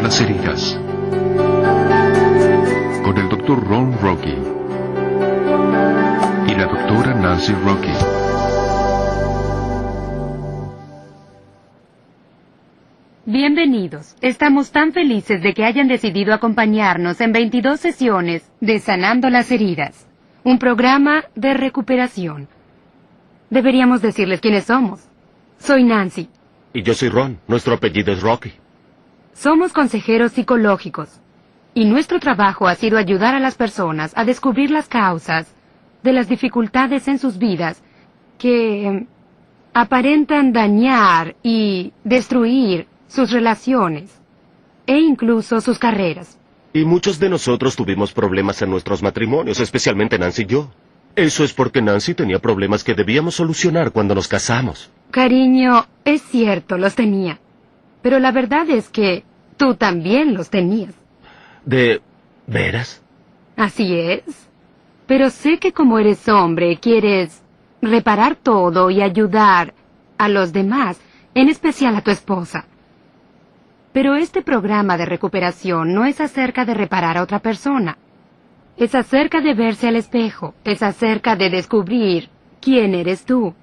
las heridas. Con el Dr. Ron Rocky y la Dra. Nancy Rocky. Bienvenidos. Estamos tan felices de que hayan decidido acompañarnos en 22 sesiones de Sanando las Heridas, un programa de recuperación. Deberíamos decirles quiénes somos. Soy Nancy. Y yo soy Ron. Nuestro apellido es Rocky. Somos consejeros psicológicos. Y nuestro trabajo ha sido ayudar a las personas a descubrir las causas de las dificultades en sus vidas que aparentan dañar y destruir sus relaciones e incluso sus carreras. Y muchos de nosotros tuvimos problemas en nuestros matrimonios, especialmente Nancy y yo. Eso es porque Nancy tenía problemas que debíamos solucionar cuando nos casamos. Cariño, es cierto, los tenía. Pero la verdad es que tú también los tenías. ¿De veras? Así es. Pero sé que como eres hombre, quieres reparar todo y ayudar a los demás, en especial a tu esposa. Pero este programa de recuperación no es acerca de reparar a otra persona. Es acerca de verse al espejo. Es acerca de descubrir quién eres tú.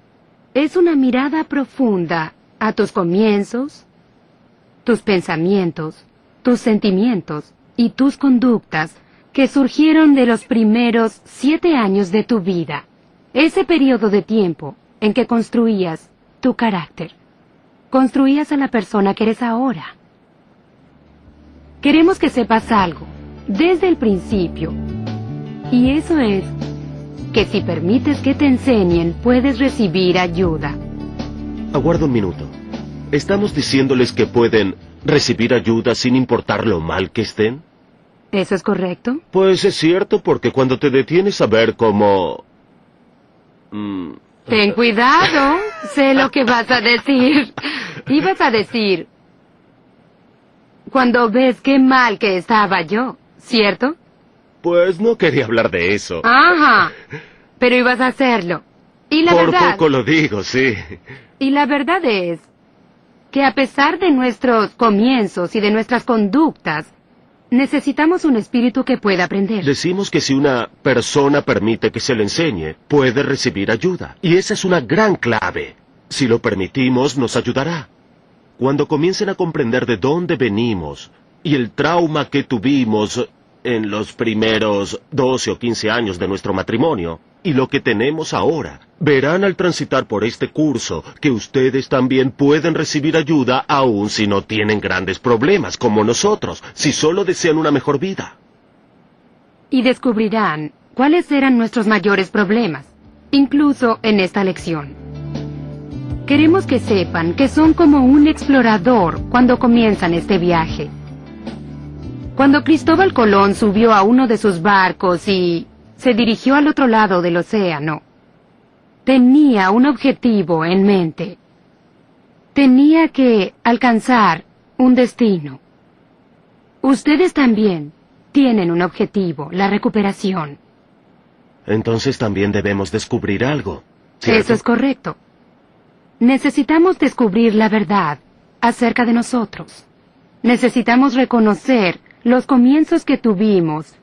Es una mirada profunda a tus comienzos, tus pensamientos, tus sentimientos y tus conductas que surgieron de los primeros 7 años de tu vida. Ese periodo de tiempo en que construías tu carácter. Construías a la persona que eres ahora. Queremos que sepas algo, desde el principio. Y eso es que si permites que te enseñen, puedes recibir ayuda. Aguarda un minuto. ¿Estamos diciéndoles que pueden recibir ayuda sin importar lo mal que estén? ¿Eso es correcto? Pues es cierto, porque cuando te detienes a ver cómo... Ten cuidado, sé lo que vas a decir. Ibas a decir... Cuando ves qué mal que estaba yo, ¿cierto? Pues no quería hablar de eso. Ajá, pero ibas a hacerlo. Y la Por verdad... poco lo digo, sí. Y la verdad es que a pesar de nuestros comienzos y de nuestras conductas, necesitamos un espíritu que pueda aprender. Decimos que si una persona permite que se le enseñe, puede recibir ayuda. Y esa es una gran clave. Si lo permitimos, nos ayudará. Cuando comiencen a comprender de dónde venimos y el trauma que tuvimos en los primeros 12 o 15 años de nuestro matrimonio y lo que tenemos ahora, verán al transitar por este curso que ustedes también pueden recibir ayuda aun si no tienen grandes problemas como nosotros, si solo desean una mejor vida. Y descubrirán cuáles eran nuestros mayores problemas, incluso en esta lección. Queremos que sepan que son como un explorador cuando comienzan este viaje. Cuando Cristóbal Colón subió a uno de sus barcos y se dirigió al otro lado del océano, tenía un objetivo en mente. Tenía que alcanzar un destino. Ustedes también tienen un objetivo, la recuperación. Entonces también debemos descubrir algo, ¿cierto? Eso es correcto. Necesitamos descubrir la verdad acerca de nosotros. Necesitamos reconocer los comienzos que tuvimos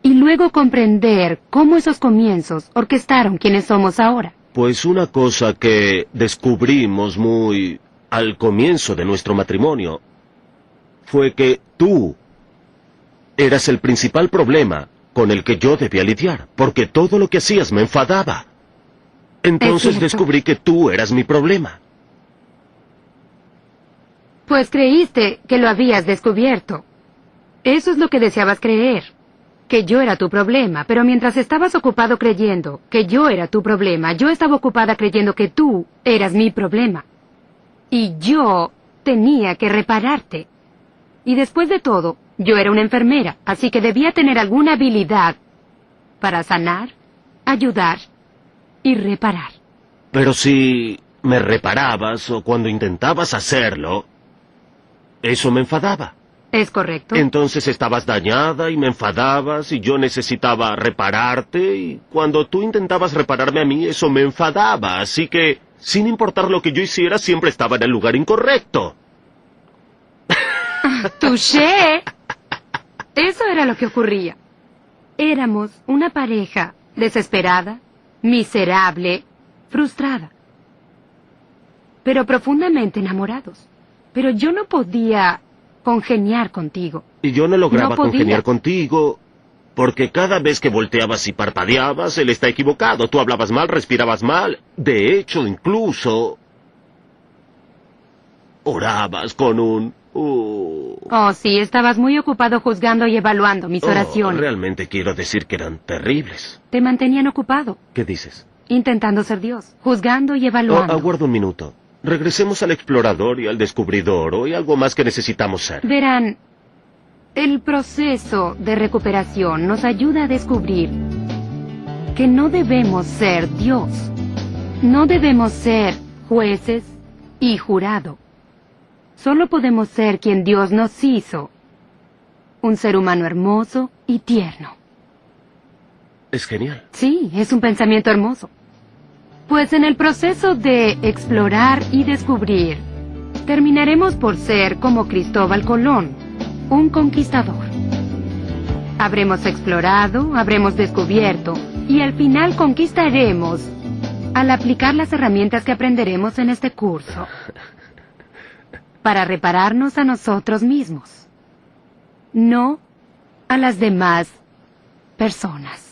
y luego comprender cómo esos comienzos orquestaron quienes somos ahora. Pues una cosa que descubrimos muy al comienzo de nuestro matrimonio fue que tú eras el principal problema con el que yo debía lidiar, porque todo lo que hacías me enfadaba. Entonces descubrí que tú eras mi problema. Pues creíste que lo habías descubierto. Eso es lo que deseabas creer, que yo era tu problema, pero mientras estabas ocupado creyendo que yo era tu problema, yo estaba ocupada creyendo que tú eras mi problema. Y yo tenía que repararte. Y después de todo, yo era una enfermera, así que debía tener alguna habilidad para sanar, ayudar y reparar. Pero si me reparabas o cuando intentabas hacerlo, eso me enfadaba. ¿Es correcto? Entonces estabas dañada y me enfadabas y yo necesitaba repararte y cuando tú intentabas repararme a mí eso me enfadaba, así que sin importar lo que yo hiciera siempre estaba en el lugar incorrecto. ¡Touché! Eso era lo que ocurría. Éramos una pareja desesperada, miserable, frustrada, pero profundamente enamorados. Pero yo no podía congeniar contigo. Y yo no lograba No podía. congeniar contigo, porque cada vez que volteabas y parpadeabas, él está equivocado. Tú hablabas mal, respirabas mal. De hecho, incluso orabas con un... Oh, sí, estabas muy ocupado juzgando y evaluando mis oraciones. Realmente quiero decir que eran terribles. Te mantenían ocupado, ¿Qué dices? intentando ser Dios, juzgando y evaluando. Aguarda un minuto. Regresemos al explorador y al descubridor. ¿O hay algo más que necesitamos ser? Verán, el proceso de recuperación nos ayuda a descubrir que no debemos ser Dios. No debemos ser jueces y jurado. Solo podemos ser quien Dios nos hizo. Un ser humano hermoso y tierno. Es genial. Sí, es un pensamiento hermoso. Pues en el proceso de explorar y descubrir, terminaremos por ser como Cristóbal Colón, un conquistador. Habremos explorado, habremos descubierto, y al final conquistaremos al aplicar las herramientas que aprenderemos en este curso para repararnos a nosotros mismos, no a las demás personas.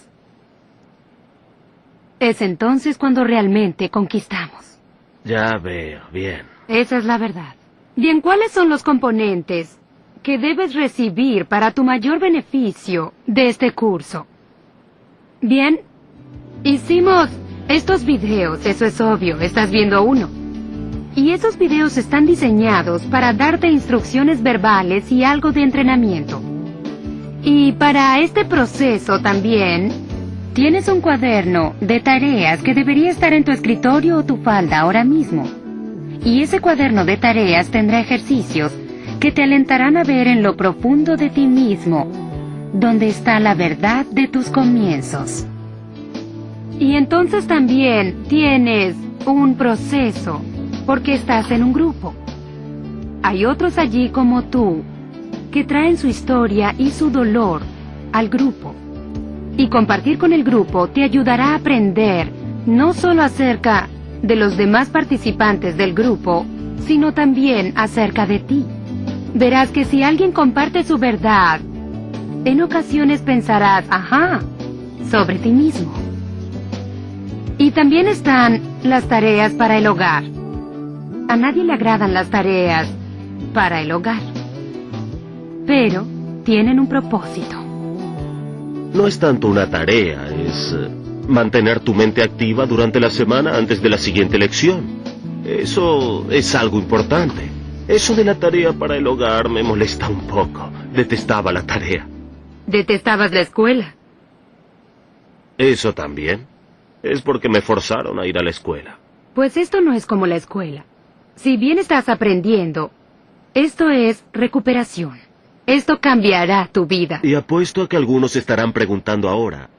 Es entonces cuando realmente conquistamos. Ya veo, bien. Esa es la verdad. Bien, ¿cuáles son los componentes que debes recibir para tu mayor beneficio de este curso? Bien, hicimos estos videos, eso es obvio, estás viendo uno. Y esos videos están diseñados para darte instrucciones verbales y algo de entrenamiento. Y para este proceso también tienes un cuaderno de tareas que debería estar en tu escritorio o tu falda ahora mismo. Y ese cuaderno de tareas tendrá ejercicios que te alentarán a ver en lo profundo de ti mismo, donde está la verdad de tus comienzos. Y entonces también tienes un proceso, porque estás en un grupo. Hay otros allí como tú, que traen su historia y su dolor al grupo. Y compartir con el grupo te ayudará a aprender no solo acerca de los demás participantes del grupo, sino también acerca de ti. Verás que si alguien comparte su verdad, en ocasiones pensarás, ajá, sobre ti mismo. Y también están las tareas para el hogar. A nadie le agradan las tareas para el hogar, pero tienen un propósito. No es tanto una tarea, es mantener tu mente activa durante la semana antes de la siguiente lección. Eso es algo importante. Eso de la tarea para el hogar me molesta un poco. Detestaba la tarea. ¿Detestabas la escuela? Eso también. Es porque me forzaron a ir a la escuela. Pues esto no es como la escuela. Si bien estás aprendiendo, esto es recuperación. Esto cambiará tu vida. Y apuesto a que algunos estarán preguntando ahora,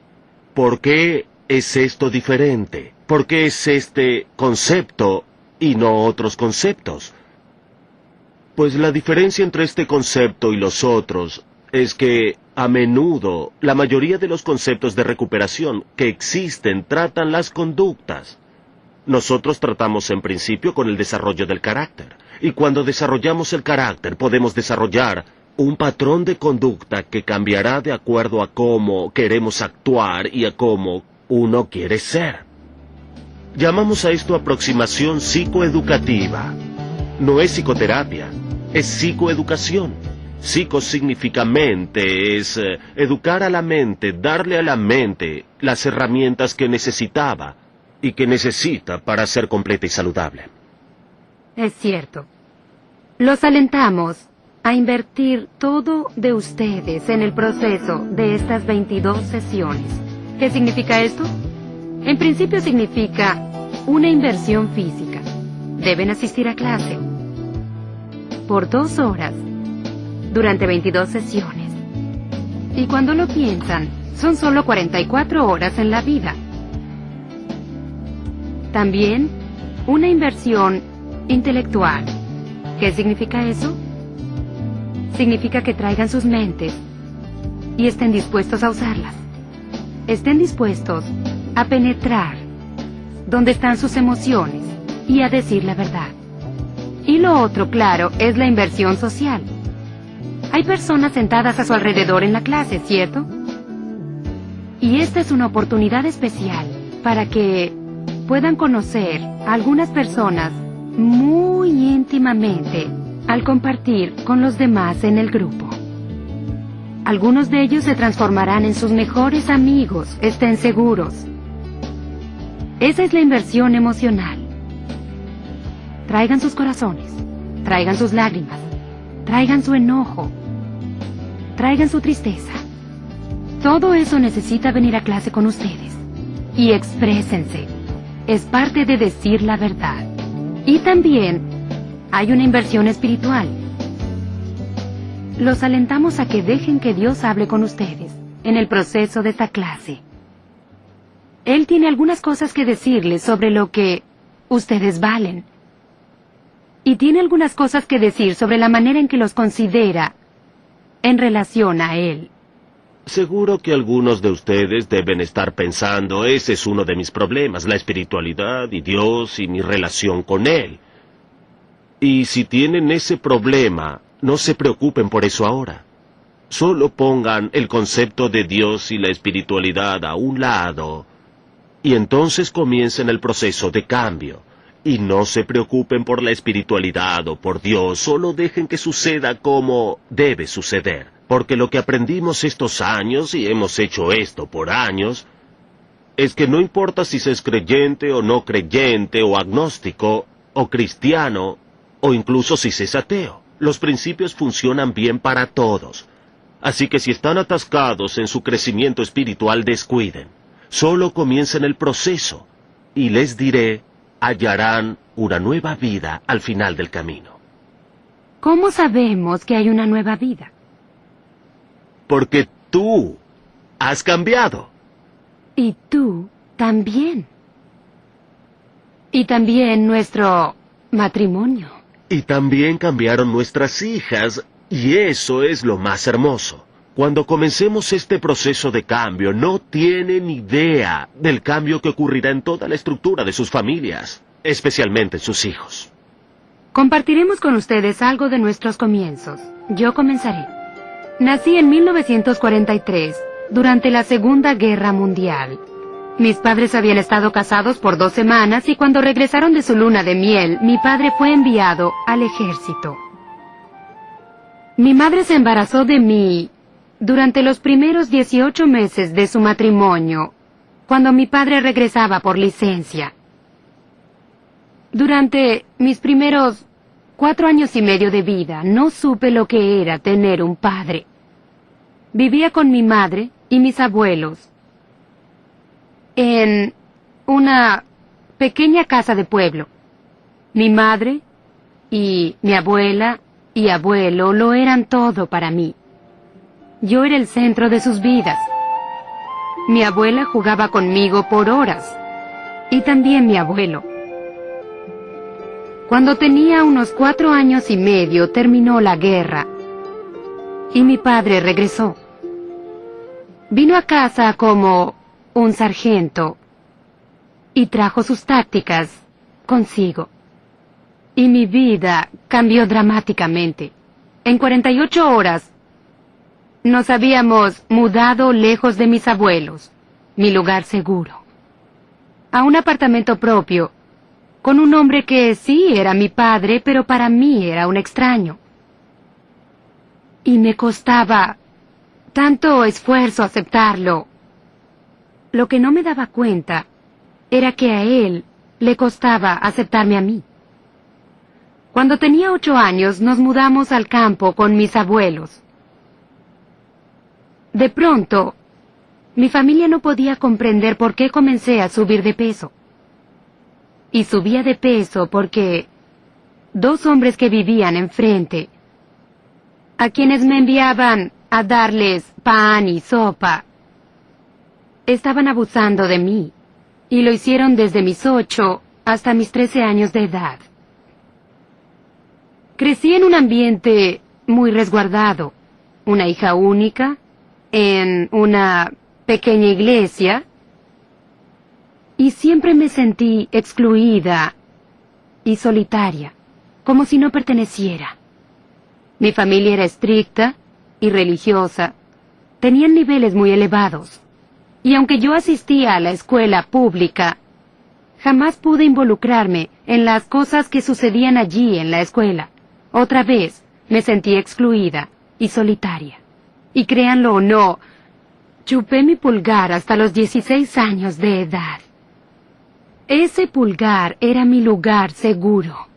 ¿por qué es esto diferente? ¿Por qué es este concepto y no otros conceptos? Pues la diferencia entre este concepto y los otros es que, a menudo, la mayoría de los conceptos de recuperación que existen tratan las conductas. Nosotros tratamos en principio con el desarrollo del carácter. Y cuando desarrollamos el carácter podemos desarrollar un patrón de conducta que cambiará de acuerdo a cómo queremos actuar y a cómo uno quiere ser. Llamamos a esto aproximación psicoeducativa. No es psicoterapia, es psicoeducación. Psico significa mente, es educar a la mente, darle a la mente las herramientas que necesitaba y que necesita para ser completa y saludable. Es cierto. Los alentamos a invertir todo de ustedes en el proceso de estas 22 sesiones. ¿Qué significa esto? En principio significa una inversión física. Deben asistir a clase por 2 horas durante 22 sesiones. Y cuando lo piensan, son solo 44 horas en la vida. También una inversión intelectual. ¿Qué significa eso? significa que traigan sus mentes y estén dispuestos a usarlas. Estén dispuestos a penetrar donde están sus emociones y a decir la verdad. Y lo otro, claro, es la inversión social. Hay personas sentadas a su alrededor en la clase, ¿cierto? Y esta es una oportunidad especial para que puedan conocer a algunas personas muy íntimamente al compartir con los demás en el grupo. Algunos de ellos se transformarán en sus mejores amigos, estén seguros. Esa es la inversión emocional. Traigan sus corazones, traigan sus lágrimas, traigan su enojo, traigan su tristeza. Todo eso necesita venir a clase con ustedes. Y exprésense. Es parte de decir la verdad. Y también hay una inversión espiritual. Los alentamos a que dejen que Dios hable con ustedes en el proceso de esta clase. Él tiene algunas cosas que decirles sobre lo que ustedes valen. Y tiene algunas cosas que decir sobre la manera en que los considera en relación a Él. Seguro que algunos de ustedes deben estar pensando, ese es uno de mis problemas, la espiritualidad y Dios y mi relación con Él. Y si tienen ese problema, no se preocupen por eso ahora. Solo pongan el concepto de Dios y la espiritualidad a un lado, y entonces comiencen el proceso de cambio. Y no se preocupen por la espiritualidad o por Dios, solo dejen que suceda como debe suceder. Porque lo que aprendimos estos años, y hemos hecho esto por años, es que no importa si se es creyente o no creyente, o agnóstico, o cristiano, o incluso si se es ateo, los principios funcionan bien para todos. Así que si están atascados en su crecimiento espiritual, descuiden. Solo comiencen el proceso, y les diré, hallarán una nueva vida al final del camino. ¿Cómo sabemos que hay una nueva vida? Porque tú has cambiado. Y tú también. Y también nuestro matrimonio. Y también cambiaron nuestras hijas, y eso es lo más hermoso. Cuando comencemos este proceso de cambio, no tienen idea del cambio que ocurrirá en toda la estructura de sus familias, especialmente en sus hijos. Compartiremos con ustedes algo de nuestros comienzos. Yo comenzaré. Nací en 1943, durante la Segunda Guerra Mundial. Mis padres habían estado casados por 2 semanas y cuando regresaron de su luna de miel, mi padre fue enviado al ejército. Mi madre se embarazó de mí durante los primeros 18 meses de su matrimonio, cuando mi padre regresaba por licencia. Durante mis primeros 4 años y medio de vida, no supe lo que era tener un padre. Vivía con mi madre y mis abuelos en una pequeña casa de pueblo. Mi madre y mi abuela y abuelo lo eran todo para mí. Yo era el centro de sus vidas. Mi abuela jugaba conmigo por horas, y también mi abuelo. Cuando tenía unos 4 años y medio terminó la guerra, y mi padre regresó. Vino a casa como un sargento, y trajo sus tácticas consigo. Y mi vida cambió dramáticamente. En 48 horas, nos habíamos mudado lejos de mis abuelos, mi lugar seguro, a un apartamento propio, con un hombre que sí era mi padre, pero para mí era un extraño. Y me costaba tanto esfuerzo aceptarlo. Lo que no me daba cuenta era que a él le costaba aceptarme a mí. Cuando tenía 8 años nos mudamos al campo con mis abuelos. De pronto, mi familia no podía comprender por qué comencé a subir de peso. Y subía de peso porque 2 hombres que vivían enfrente, a quienes me enviaban a darles pan y sopa, estaban abusando de mí, y lo hicieron desde mis 8 hasta mis 13 años de edad. Crecí en un ambiente muy resguardado, una hija única, en una pequeña iglesia, y siempre me sentí excluida y solitaria, como si no perteneciera. Mi familia era estricta y religiosa, tenían niveles muy elevados, y aunque yo asistía a la escuela pública, jamás pude involucrarme en las cosas que sucedían allí en la escuela. Otra vez me sentí excluida y solitaria. Y créanlo o no, chupé mi pulgar hasta los 16 años de edad. Ese pulgar era mi lugar seguro.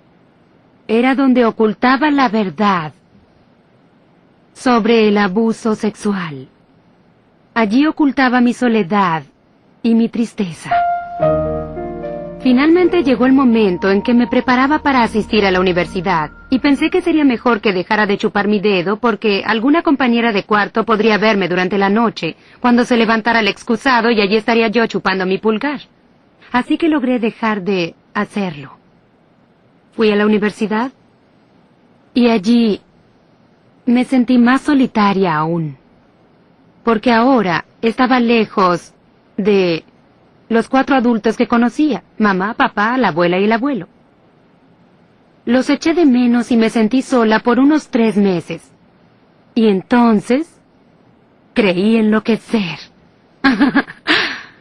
Era donde ocultaba la verdad sobre el abuso sexual. Allí ocultaba mi soledad y mi tristeza. Finalmente llegó el momento en que me preparaba para asistir a la universidad, y pensé que sería mejor que dejara de chupar mi dedo porque alguna compañera de cuarto podría verme durante la noche, cuando se levantara el excusado y allí estaría yo chupando mi pulgar. Así que logré dejar de hacerlo. Fui a la universidad y allí me sentí más solitaria aún, porque ahora estaba lejos de los 4 adultos que conocía: mamá, papá, la abuela y el abuelo. Los eché de menos y me sentí sola por unos 3 meses. Y entonces creí enloquecer.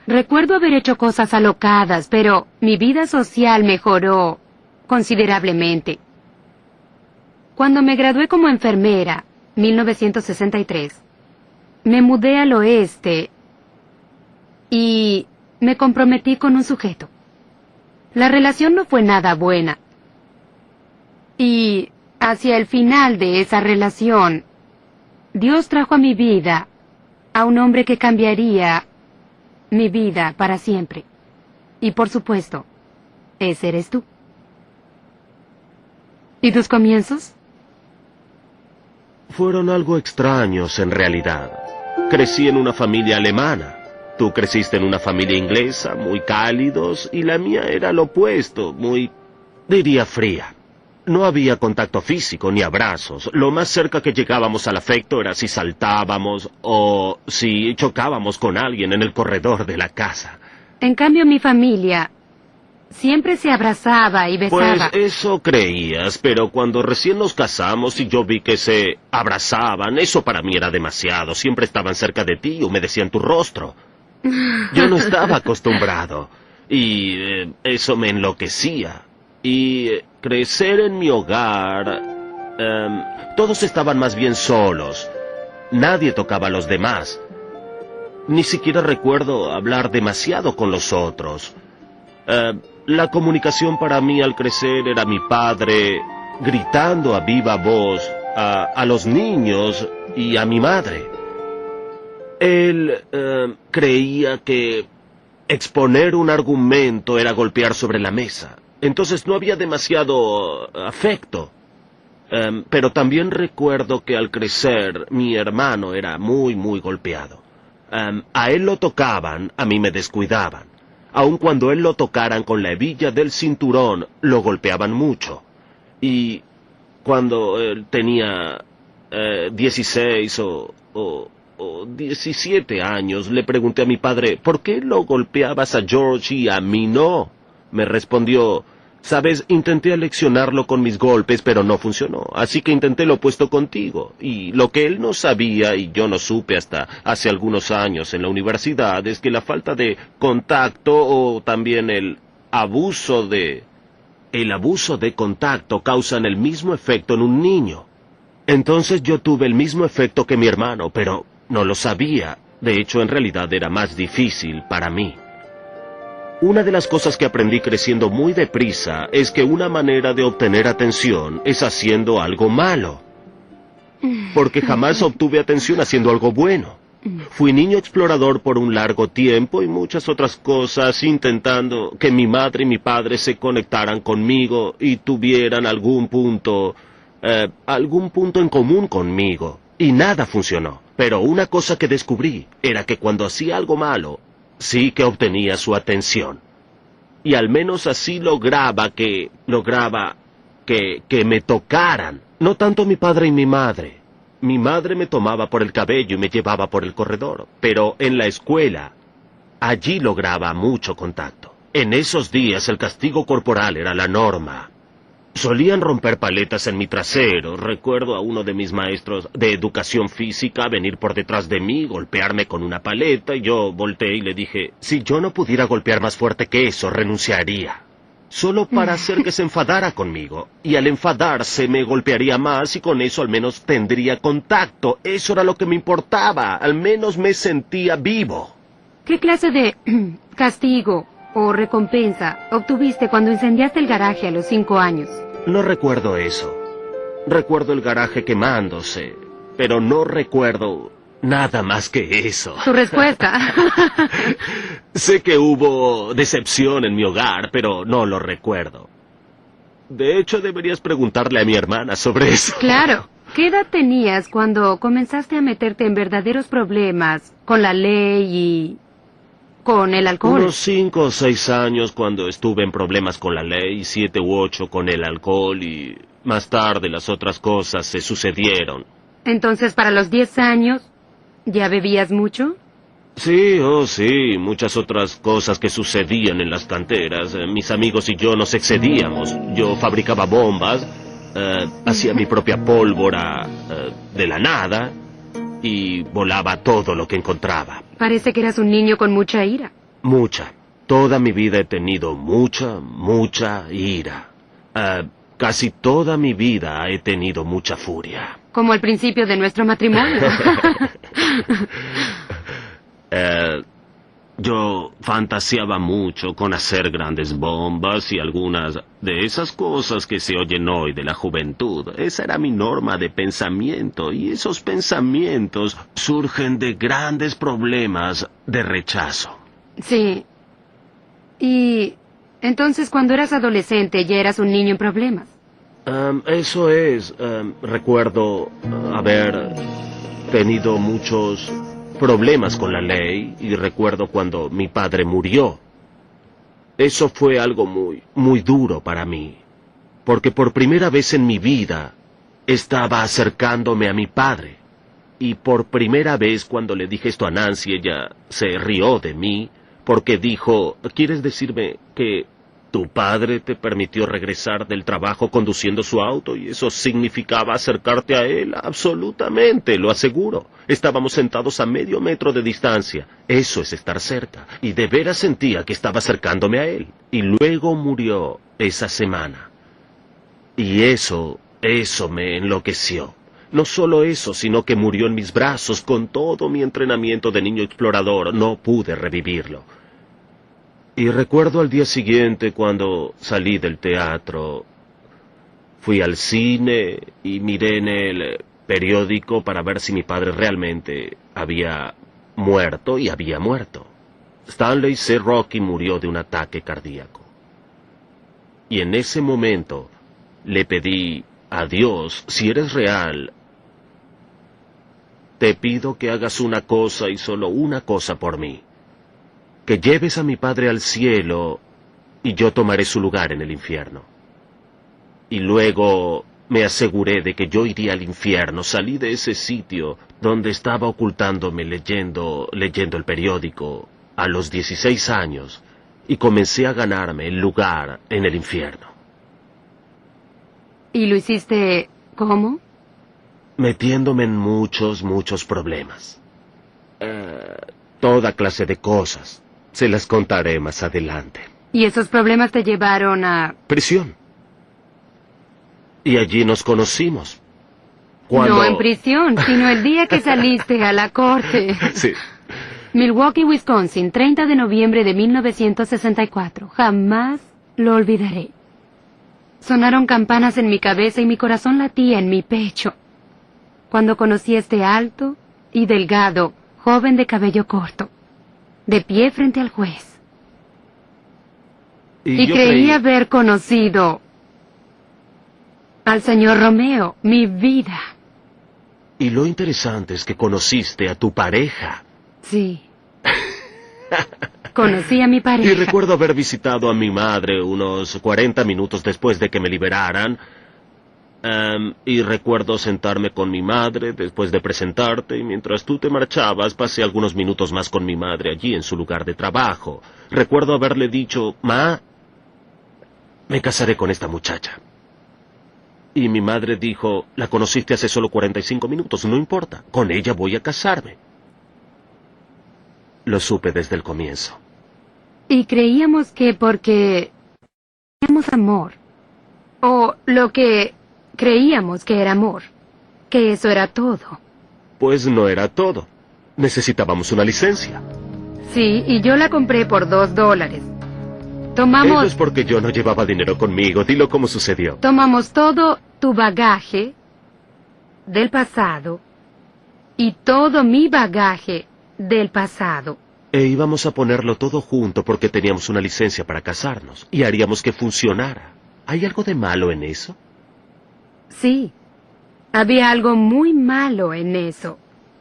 Recuerdo haber hecho cosas alocadas, pero mi vida social mejoró considerablemente. Cuando me gradué como enfermera, 1963, me mudé al oeste y me comprometí con un sujeto. La relación no fue nada buena. Y hacia el final de esa relación, Dios trajo a mi vida a un hombre que cambiaría mi vida para siempre. Y por supuesto, ese eres tú. ¿Y tus comienzos? Fueron algo extraños en realidad. Crecí en una familia alemana. Tú creciste en una familia inglesa, muy cálidos, y la mía era lo opuesto, muy, diría, fría. No había contacto físico ni abrazos. Lo más cerca que llegábamos al afecto era si saltábamos o si chocábamos con alguien en el corredor de la casa. En cambio, mi familia siempre se abrazaba y besaba. Pues eso creías, pero cuando recién nos casamos y yo vi que se abrazaban, eso para mí era demasiado. Siempre estaban cerca de ti y humedecían tu rostro. Yo no estaba acostumbrado y eso me enloquecía. Y crecer en mi hogar, todos estaban más bien solos. Nadie tocaba a los demás. Ni siquiera recuerdo hablar demasiado con los otros. La comunicación para mí al crecer era mi padre gritando a viva voz a los niños y a mi madre. Él creía que exponer un argumento era golpear sobre la mesa. Entonces no había demasiado afecto. Pero también recuerdo que al crecer mi hermano era muy golpeado. A él lo tocaban, a mí me descuidaban. Aun cuando él lo tocaran con la hebilla del cinturón, lo golpeaban mucho. Y cuando él tenía 16 o 17 años, le pregunté a mi padre, ¿por qué lo golpeabas a George y a mí no? Me respondió, sabes, intenté aleccionarlo con mis golpes, pero no funcionó, así que intenté lo opuesto contigo. Y lo que él no sabía, y yo no supe hasta hace algunos años en la universidad, es que la falta de contacto o también el abuso de contacto causan el mismo efecto en un niño. Entonces yo tuve el mismo efecto que mi hermano, pero no lo sabía. De hecho, en realidad era más difícil para mí. Una de las cosas que aprendí creciendo muy deprisa es que una manera de obtener atención es haciendo algo malo. Porque jamás obtuve atención haciendo algo bueno. Fui niño explorador por un largo tiempo y muchas otras cosas, intentando que mi madre y mi padre se conectaran conmigo y tuvieran algún punto en común conmigo. Y nada funcionó. Pero una cosa que descubrí era que cuando hacía algo malo, sí que obtenía su atención. Y al menos así lograba que me tocaran. No tanto mi padre y mi madre. Mi madre me tomaba por el cabello y me llevaba por el corredor, pero en la escuela, allí lograba mucho contacto. En esos días el castigo corporal era la norma. Solían romper paletas en mi trasero. Recuerdo a uno de mis maestros de educación física venir por detrás de mí, golpearme con una paleta, y yo volteé y le dije, si yo no pudiera golpear más fuerte que eso, renunciaría. Solo para hacer que se enfadara conmigo. Y al enfadarse me golpearía más y con eso al menos tendría contacto. Eso era lo que me importaba. Al menos me sentía vivo. ¿Qué clase de castigo o recompensa obtuviste cuando incendiaste el garaje a los 5 años? No recuerdo eso. Recuerdo el garaje quemándose, pero no recuerdo nada más que eso. Tu respuesta. Sé que hubo decepción en mi hogar, pero no lo recuerdo. De hecho, deberías preguntarle a mi hermana sobre eso. Claro. ¿Qué edad tenías cuando comenzaste a meterte en verdaderos problemas con la ley y con el alcohol? Unos 5 o 6 años cuando estuve en problemas con la ley, 7 u 8 con el alcohol y más tarde las otras cosas se sucedieron. Entonces, para los 10 años, ¿ya bebías mucho? Sí, oh sí, muchas otras cosas que sucedían en las canteras. Mis amigos y yo nos excedíamos. Yo fabricaba bombas, hacía mi propia pólvora de la nada y volaba todo lo que encontraba. Parece que eras un niño con mucha ira. Mucha. Toda mi vida he tenido mucha ira. Casi toda mi vida he tenido mucha furia. Como al principio de nuestro matrimonio. Yo fantaseaba mucho con hacer grandes bombas y algunas de esas cosas que se oyen hoy de la juventud. Esa era mi norma de pensamiento y esos pensamientos surgen de grandes problemas de rechazo. Sí. Y entonces cuando eras adolescente ya eras un niño en problemas. Eso es. Recuerdo haber tenido muchos problemas con la ley y recuerdo cuando mi padre murió. Eso fue algo muy duro para mí, porque por primera vez en mi vida estaba acercándome a mi padre. Y por primera vez cuando le dije esto a Nancy, ella se rió de mí, porque dijo, ¿quieres decirme que tu padre te permitió regresar del trabajo conduciendo su auto y eso significaba acercarte a él? Absolutamente, lo aseguro. Estábamos sentados a medio metro de distancia. Eso es estar cerca. Y de veras sentía que estaba acercándome a él. Y luego murió esa semana. Y eso me enloqueció. No solo eso, sino que murió en mis brazos con todo mi entrenamiento de niño explorador. No pude revivirlo. Y recuerdo al día siguiente cuando salí del teatro, fui al cine y miré en el periódico para ver si mi padre realmente había muerto y había muerto. Stanley C. Rocky murió de un ataque cardíaco. Y en ese momento le pedí a Dios, si eres real, te pido que hagas una cosa y solo una cosa por mí. Que lleves a mi padre al cielo y yo tomaré su lugar en el infierno. Y luego me aseguré de que yo iría al infierno. Salí de ese sitio donde estaba ocultándome leyendo el periódico a los 16 años y comencé a ganarme el lugar en el infierno. ¿Y lo hiciste cómo? Metiéndome en muchos problemas. Toda clase de cosas. Se las contaré más adelante. ¿Y esos problemas te llevaron a...? Prisión. Y allí nos conocimos. No en prisión, sino el día que saliste a la corte. Sí. Milwaukee, Wisconsin, 30 de noviembre de 1964. Jamás lo olvidaré. Sonaron campanas en mi cabeza y mi corazón latía en mi pecho. Cuando conocí a este alto y delgado, joven de cabello corto, de pie frente al juez. Y creí haber conocido al señor Romeo, mi vida. Y lo interesante es que conociste a tu pareja. Sí. Conocí a mi pareja. Y recuerdo haber visitado a mi madre unos 40 minutos después de que me liberaran. Y recuerdo sentarme con mi madre después de presentarte, y mientras tú te marchabas pasé algunos minutos más con mi madre allí en su lugar de trabajo. Recuerdo haberle dicho: Ma, me casaré con esta muchacha. Y mi madre dijo: la conociste hace solo 45 minutos, no importa, con ella voy a casarme. Lo supe desde el comienzo. Y creíamos que porque teníamos amor, o lo que creíamos que era amor, que eso era todo. Pues no era todo. Necesitábamos una licencia. Sí, y yo la compré por $2. Eso Tomamos... es porque yo no llevaba dinero conmigo. Dilo cómo sucedió. Tomamos todo tu bagaje del pasado y todo mi bagaje del pasado. E íbamos a ponerlo todo junto porque teníamos una licencia para casarnos y haríamos que funcionara. ¿Hay algo de malo en eso? Sí, había algo muy malo en eso.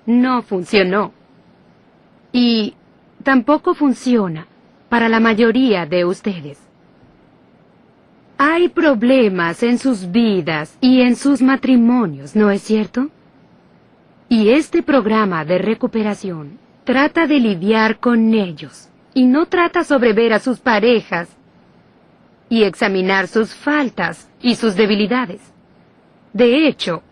No funcionó. Y tampoco funciona para la mayoría de ustedes. Hay problemas en sus vidas y en sus matrimonios, ¿no es cierto? Y este programa de recuperación trata de lidiar con ellos, y no trata sobre ver a sus parejas y examinar sus faltas y sus debilidades. De hecho,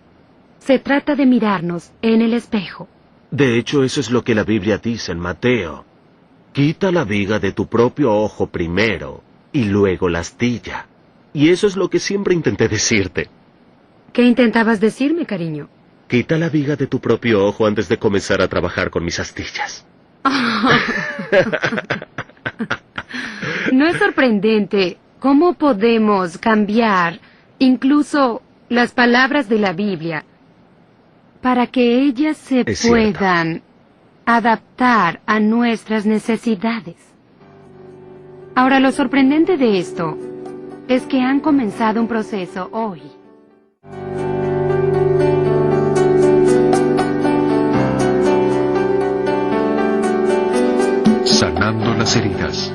se trata de mirarnos en el espejo. De hecho, eso es lo que la Biblia dice en Mateo. Quita la viga de tu propio ojo primero, y luego la astilla. Y eso es lo que siempre intenté decirte. ¿Qué intentabas decirme, cariño? Quita la viga de tu propio ojo antes de comenzar a trabajar con mis astillas. ¿No es sorprendente cómo podemos cambiar incluso las palabras de la Biblia para que ellas se Es puedan adaptar a nuestras necesidades? Ahora, lo sorprendente de esto es que han comenzado un proceso hoy. Sanando las heridas.